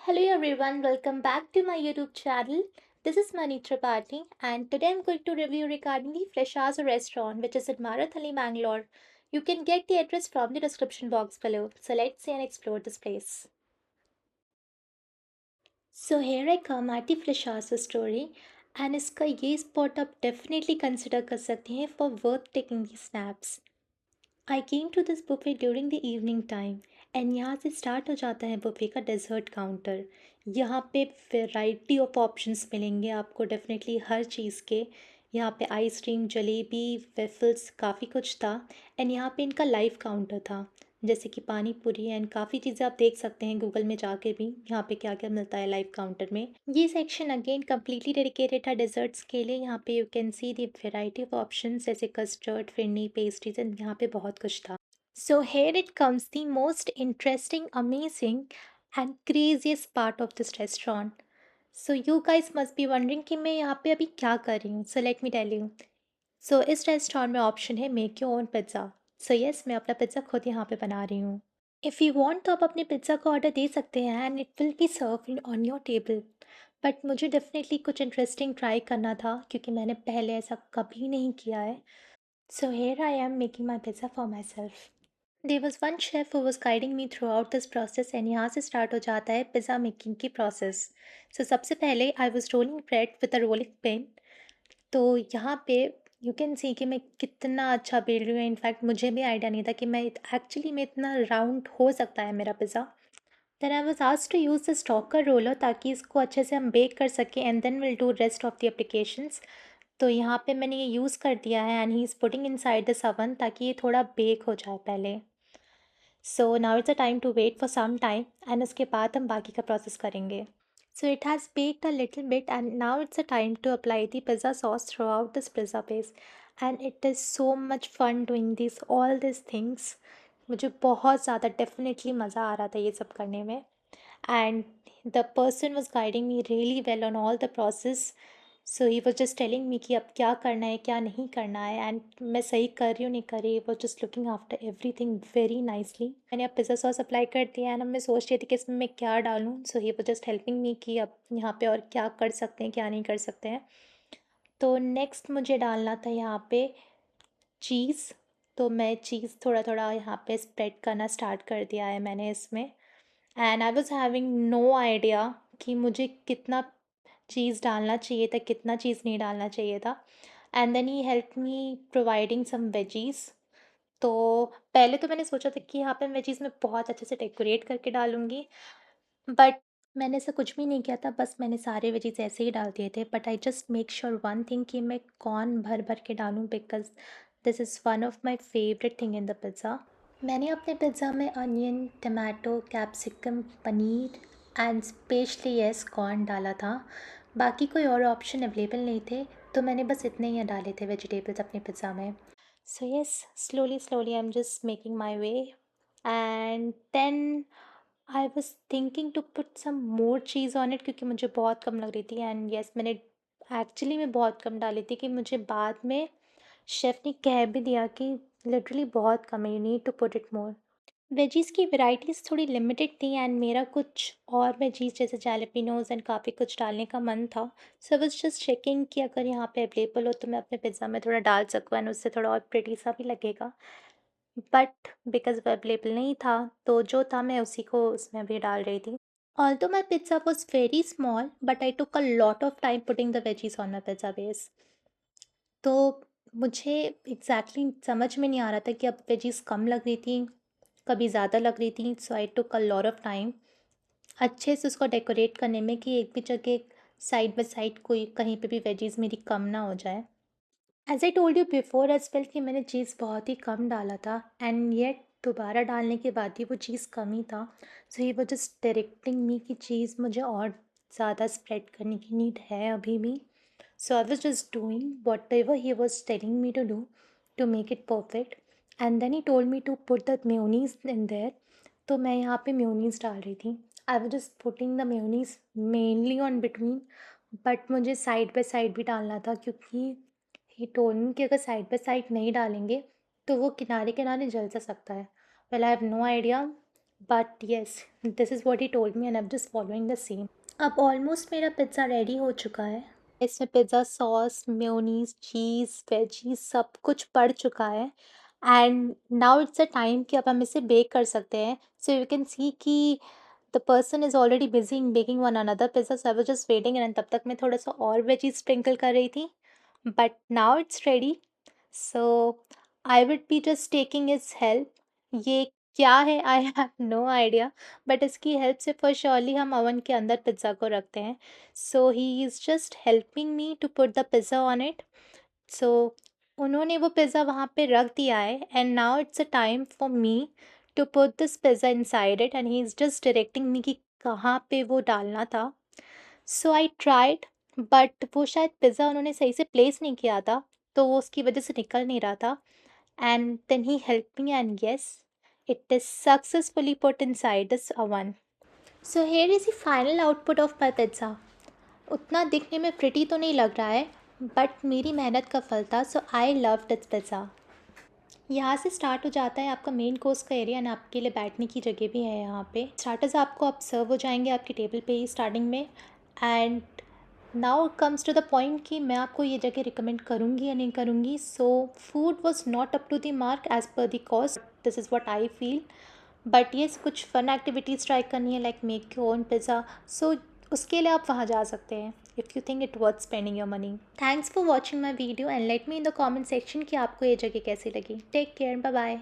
Hello everyone, welcome back to my YouTube channel. This is Mani Tripathi and today I'm going to review regarding the Freshaz restaurant which is in Marathali, Bangalore. You can get the address from the description box below. So let's see and explore this place. So here I come at the Freshaz story and इसका ये spot आप definitely consider कर सकते हैं for worth taking the snaps. I came to this buffet during the evening time and यहाँ से start हो जाता है बुफे का डेजर्ट काउंटर। यहाँ पे वैरायटी ऑफ ऑप्शंस मिलेंगे आपको डेफिनेटली हर चीज़ के। यहाँ पे आइसक्रीम, जलेबी, वेफल्स काफ़ी कुछ था। एंड यहाँ पे इनका लाइव काउंटर था जैसे कि पानी पूरी एंड काफ़ी चीज़ें आप देख सकते हैं गूगल में जाके भी यहाँ पे क्या क्या मिलता है लाइव काउंटर में। ये सेक्शन अगेन कम्प्लीटली डेडिकेटेड है डेजर्ट्स के लिए। यहाँ पे you can see the variety of options जैसे कस्टर्ड, फिरनी, पेस्ट्रीज एंड यहाँ पे बहुत कुछ था। So here it comes the most interesting, amazing and craziest part of this restaurant. So you guys must be wondering कि मैं यहाँ पे अभी क्या कर रही हूँ। So let me tell you. So इस रेस्टोरेंट में ऑप्शन है make your own pizza. So yes, मैं अपना पिज़्ज़ा खुद यहाँ पे बना रही हूँ। इफ़ यू वांट तो आप अपने पिज़्ज़ा का ऑर्डर दे सकते हैं and it will be served on your table. But मुझे डेफिनेटली कुछ इंटरेस्टिंग ट्राई करना था क्योंकि मैंने पहले ऐसा कभी नहीं किया है। So here I am making my pizza for myself. There was one chef who was guiding me throughout this process and यहाँ से स्टार्ट हो जाता है पिज़्ज़ा मेकिंग की प्रोसेस। सो सबसे पहले I was rolling bread with a rolling pin. तो यहाँ पे यू कैन सी कि मैं कितना अच्छा बेल रही हूँ। इनफैक्ट मुझे भी आइडिया नहीं था कि मैं एक्चुअली में इतना राउंड हो सकता है मेरा pizza. Then I was asked to use the stocker roller ताकि इसको अच्छे से हम बेक कर सकें and then will do rest of the applications. तो यहाँ पे मैंने ये यूज़ कर दिया है and he is putting inside the oven ताकि ये थोड़ा बेक हो जाए पहले। So now it's a time to wait for some time and उसके बाद हम बाकी का प्रोसेस करेंगे। So it has baked a little bit and now it's a time to apply the pizza sauce throughout this pizza base. And it is so much fun doing these all these things. मुझे बहुत ज़्यादा definitely मज़ा आ रहा था ये सब करने में। And the person was guiding me really well on all the process. So he was just telling me कि अब क्या करना है क्या नहीं करना है एंड मैं सही कर रही हूँ नहीं कर रही। Was just looking after everything very nicely. मैंने अब पिज़्ज़ा सॉस अप्लाई कर दिया एंड अब मैं सोच रही थी कि इसमें मैं क्या डालूँ। So he was just helping me कि अब यहाँ पे और क्या कर सकते हैं क्या नहीं कर सकते हैं। तो नेक्स्ट मुझे डालना था यहाँ पे चीज़। तो मैं चीज़ थोड़ा थोड़ा यहाँ पे स्प्रेड करना स्टार्ट कर दिया है मैंने इसमें। And I was having no idea कि मुझे कितना चीज़ डालना चाहिए था कितना चीज़ नहीं डालना चाहिए था। And then he help me providing some veggies. तो पहले तो मैंने सोचा था कि यहाँ पे वेजीज़ मैं बहुत अच्छे से डेकोरेट करके डालूँगी। बट मैंने ऐसा कुछ भी नहीं किया था, बस मैंने सारे वेजीज़ ऐसे ही डाल दिए थे। But I just make sure one thing कि मैं कॉर्न भर भर के डालूँ because this is one of my favourite thing in the pizza. मैंने अपने पिज़्ज़ा में onion, tomato, capsicum, paneer and specially yes corn डाला था। बाकी कोई और ऑप्शन अवेलेबल नहीं थे तो मैंने बस इतने ही डाले थे वेजिटेबल्स अपने पिज़्ज़ा में। So yes, slowly slowly I am just making my way and then I was thinking to put some more cheese on it क्योंकि मुझे बहुत कम लग रही थी। एंड यस, मैंने एक्चुअली में बहुत कम डाली थी कि मुझे बाद में शेफ़ ने कह भी दिया कि लिटरली बहुत कम है, you need to put it more. Veggies की वैराइटीज़ थोड़ी लिमिटेड थी एंड मेरा कुछ और वेजीज़ जैसे जैलपेनोज़ एंड काफ़ी कुछ डालने का मन था। सो आई वाज़ जस्ट चेकिंग कि अगर यहाँ पे अवेलेबल हो तो मैं अपने पिज़्ज़ा में थोड़ा डाल सकूँ एंड उससे थोड़ा और प्रिटी सा भी लगेगा। बट बिकॉज़ वो अवेलेबल नहीं था तो जो था मैं उसी को उसमें अभी डाल रही थी। Although my pizza was very small, but I took a lot of time putting the veggies on my pizza base. तो मुझे एग्जैक्टली समझ में नहीं आ रहा था कि अब वेजीज़ कम लग रही थी कभी ज़्यादा लग रही थी। सो आई टुक अ लॉट ऑफ टाइम अच्छे से उसको डेकोरेट करने में कि एक भी जगह साइड बाय साइड कोई कहीं पे भी वेजीज़ मेरी कम ना हो जाए। As I told you before as well कि मैंने चीज़ बहुत ही कम डाला था एंड येट दोबारा डालने के बाद भी वो चीज़ कम ही था। सो ही वो जस्ट डायरेक्टिंग मी कि चीज़ मुझे और ज़्यादा स्प्रेड करने की नीड है अभी भी। So I was just doing whatever he was telling me to do to make it perfect. And then he told me to put the mayonnaise in there. तो मैं यहाँ पे मेयोनीज़ डाल रही थी। I was just putting the mayonnaise mainly on between. But मुझे side by side भी डालना था क्योंकि ही टोल्ड मी कि अगर साइड बाय साइड नहीं डालेंगे तो वो किनारे किनारे जल सा सकता है। Well I have no idea but yes, this is what he told me and I am just following the same. अब ऑलमोस्ट मेरा पिज़्ज़ा रेडी हो चुका है। इसमें pizza sauce, mayonnaise, cheese, veggies सब कुछ पड़ चुका है and now it's a time कि अब हम इसे बेक कर सकते हैं। सो यू कैन सी कि the person is already busy in baking one another pizza, so I was just waiting and तब तक मैं थोड़ा-सा और वेजीज़ स्प्रिंकल कर रही थी। But now it's ready, so I would be just taking his help. ये क्या है I have no idea, but इसकी हेल्प से फॉर श्योरली हम ओवन के अंदर पिज़्ज़ा को रखते हैं। So he is just helping me to put the pizza on it. So उन्होंने वो पिज़्ज़ा वहाँ पे रख दिया है and now it's a time for me to put this pizza inside it and he is just directing me कि कहाँ पे वो डालना था। सो आई ट्राइड, बट वो शायद पिज़्ज़ा उन्होंने सही से प्लेस नहीं किया था, तो वो उसकी वजह से निकल नहीं रहा था। And then he helped me, and yes, it is successfully put inside this oven. So here is the final output of my pizza. उतना दिखने में pretty तो नहीं लग रहा है, बट मेरी मेहनत का फल था, सो आई लव्ड दिस पिज़्ज़ा। यहाँ से स्टार्ट हो जाता है आपका मेन कोर्स का एरिया एंड आपके लिए बैठने की जगह भी है यहाँ पे। स्टार्टर्स आपको अब सर्व हो जाएंगे आपकी टेबल पे ही स्टार्टिंग में। And now comes to the point कि मैं आपको ये जगह रिकमेंड करूँगी या नहीं करूँगी। So food was not up to the mark as per the cost, this is what I feel. But yes, कुछ फन एक्टिविटीज़ ट्राई करनी है like make your own pizza, so उसके लिए आप वहाँ जा सकते हैं if you think it worth spending your money. Thanks for watching my video and let me in the comment section कि आपको ये जगह कैसी लगी। Take care, bye bye.